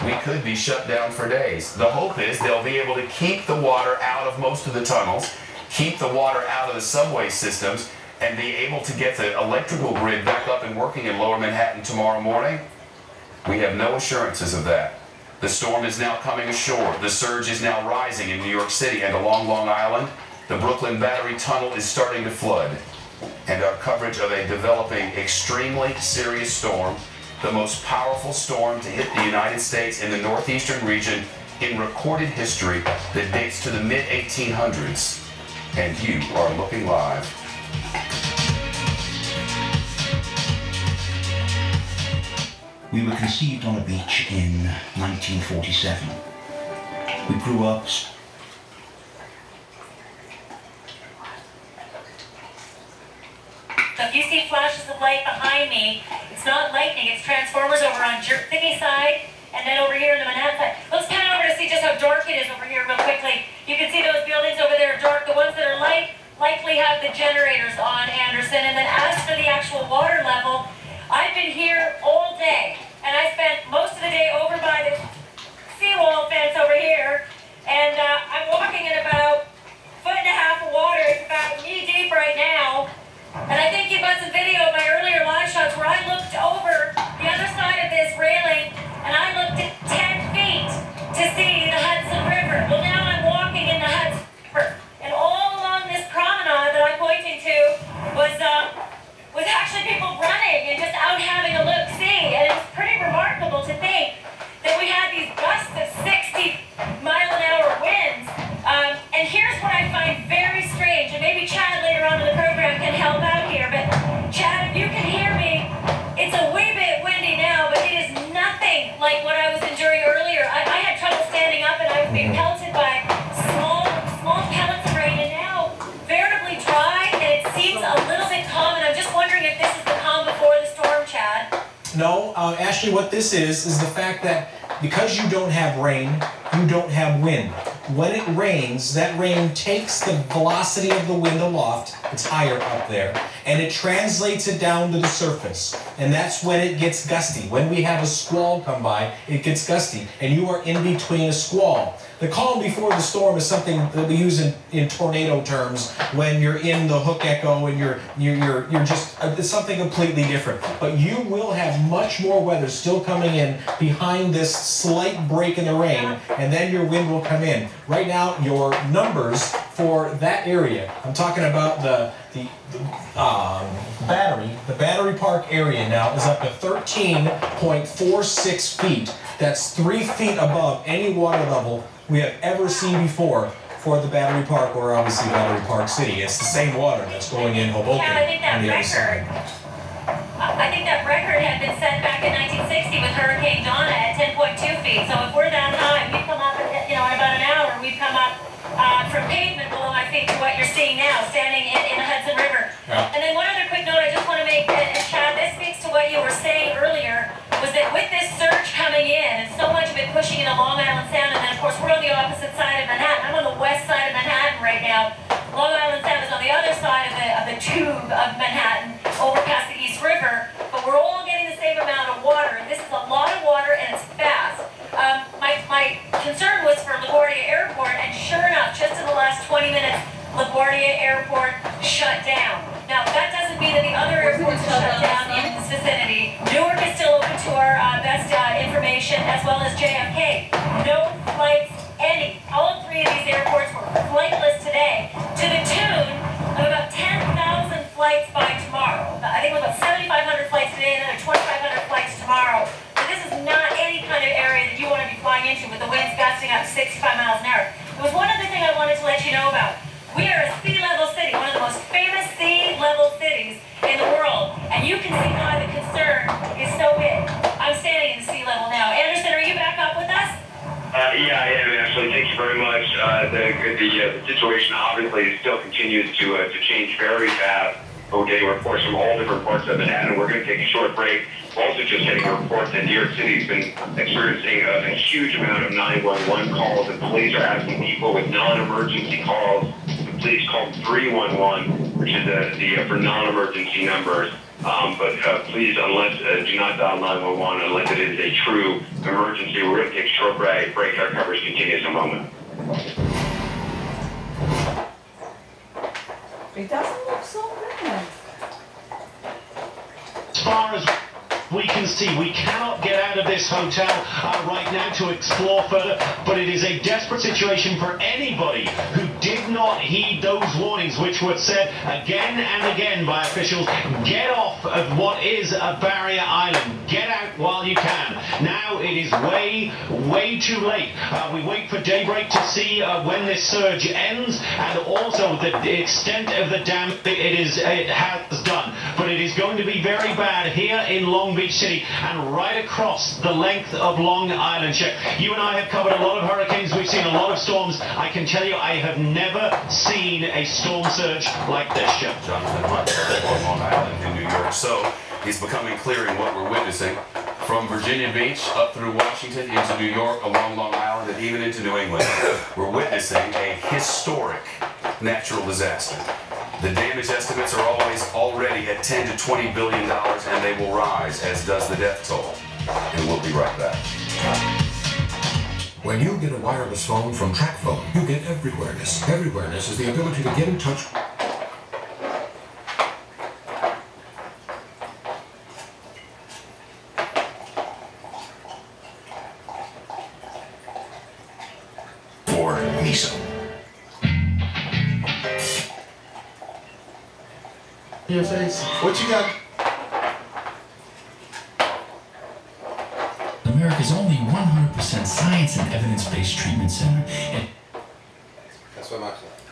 we could be shut down for days. The hope is they'll be able to keep the water out of most of the tunnels, keep the water out of the subway systems, and be able to get the electrical grid back up and working in Lower Manhattan tomorrow morning. We have no assurances of that. The storm is now coming ashore. The surge is now rising in New York City and along Long Island. The Brooklyn Battery Tunnel is starting to flood. And our coverage of a developing extremely serious storm, the most powerful storm to hit the United States in the northeastern region in recorded history that dates to the mid-1800s. And you are looking live. We were conceived on a beach in 1947. We grew up. So if you see flashes of light behind me, it's not lightning, it's transformers over on Thickey side, and then over here in the Manhattan side. Let's pan over to see just how dark it is over here real quickly. You can see those buildings over there are dark. The ones that are light likely have the generators on, Anderson. And then as for the actual water level, I've been here all day, and I spent most of the day over by the seawall fence over here, and I'm walking in about 1.5 feet of water. It's about knee deep right now, and I think you've got some video of my earlier live shots where I looked over the other side of this railing, and I looked at 10 feet to see the Hudson River. Well, now I'm walking in the Hudson River, and all along this promenade that I'm pointing to was actually people running and just out having a look-see, and it was pretty remarkable to think that we had these gusts of 60-mile-an-hour winds. And here's what I find very strange, and maybe Chad later on in the program can help out here, but Chad, if you can hear me, it's a wee bit windy now, but it is nothing like what I was enduring earlier. I had trouble standing up, and I was being pelted by small pellets of rain, and now veritably dry, and it seems a little bit calm, and I'm just wondering if this is the calm before the storm, Chad. No, Ashley, what this is the fact that because you don't have rain, you don't have wind. When it rains, that rain takes the velocity of the wind aloft, it's higher up there, and it translates it down to the surface. And that's when it gets gusty. When we have a squall come by, it gets gusty, and you are in between a squall. The calm before the storm is something that we use in tornado terms when you're in the hook echo and you're just, it's something completely different. But you will have much more weather still coming in behind this slight break in the rain, and then your wind will come in. Right now, your numbers for that area, I'm talking about the Battery Park area now is up to 13.46 feet. That's 3 feet above any water level we have ever seen before for the Battery Park, or obviously Battery Park City. It's the same water that's going in Hoboken on the other side. I think that record had been set back in 1960 with Hurricane Donna at 10.2 feet. So if we're that high, we've come up, in about an hour, we've come up from pavement below my feet to what you're seeing now, standing in the Hudson River. Yeah. And then one other quick note I just want to make, and Chad, this speaks to what you were saying earlier, was that with this surge coming in, and so much of it pushing into Long Island Sound, and then of course we're on the opposite side of Manhattan. I'm on the west side of Manhattan right now. Long Island Sound is on the other side of the tube of Manhattan, over past the East River, but we're all getting the same amount of water, and this is a lot of water, and it's fast. My concern was for LaGuardia Airport, and sure enough, just in the last 20 minutes, LaGuardia Airport shut down. Now, that doesn't mean that the other airports are shut down in this vicinity. Newark is still open to our best information, as well as JFK. No flights, any. All three of these airports were flightless today, to the tune of about 10,000 flights by tomorrow. I think it was about 7,500 flights today, and another 2,500 flights tomorrow. But this is not any kind of area that you want to be flying into with the winds gusting up 65 miles an hour. There was one other thing I wanted to let you know about. We are a sea-level city, one of the most famous sea-level cities in the world, and you can see why the concern is so big. I'm standing in the sea level now. Anderson, are you back up with us? Yeah, I am, actually. Thank you very much. The situation obviously still continues to change very fast. We're getting reports from all different parts of Manhattan. We're going to take a short break. We're also just getting a report that New York City has been experiencing a huge amount of 911 calls, and police are asking people with non-emergency calls to please call 311, which is for non-emergency numbers. But please, do not dial 911 unless it is a true emergency. We're going to take a short break. Our coverage continues in a moment. It doesn't look so bad. As far as we can see, we cannot get out of this hotel right now to explore further, but it is a desperate situation for anybody who did not heed those warnings, which were said again and again by officials. Get off of what is a barrier island. Get out while you can. Now it is way too late. We wait for daybreak to see when this surge ends, and also the extent of the damage it has done. But it is going to be very bad here in Long Beach City and right across the length of Long Island. You and I have covered a lot of hurricanes. We've seen a lot of storms. I can tell you I have never seen a storm surge like this, Chef. Jonathan Hunt on Long Island in New York. So it's becoming clear in what we're witnessing from Virginia Beach up through Washington into New York, along Long Island, and even into New England. We're witnessing a historic natural disaster. The damage estimates are already at $10 to $20 billion, and they will rise, as does the death toll. And we'll be right back. When you get a wireless phone from TracFone, you get Everywhereness. Everywhereness is the ability to get in touch for Miso. Your face. What you got? America's only 100% science and evidence-based treatment center. That's what I'm saying.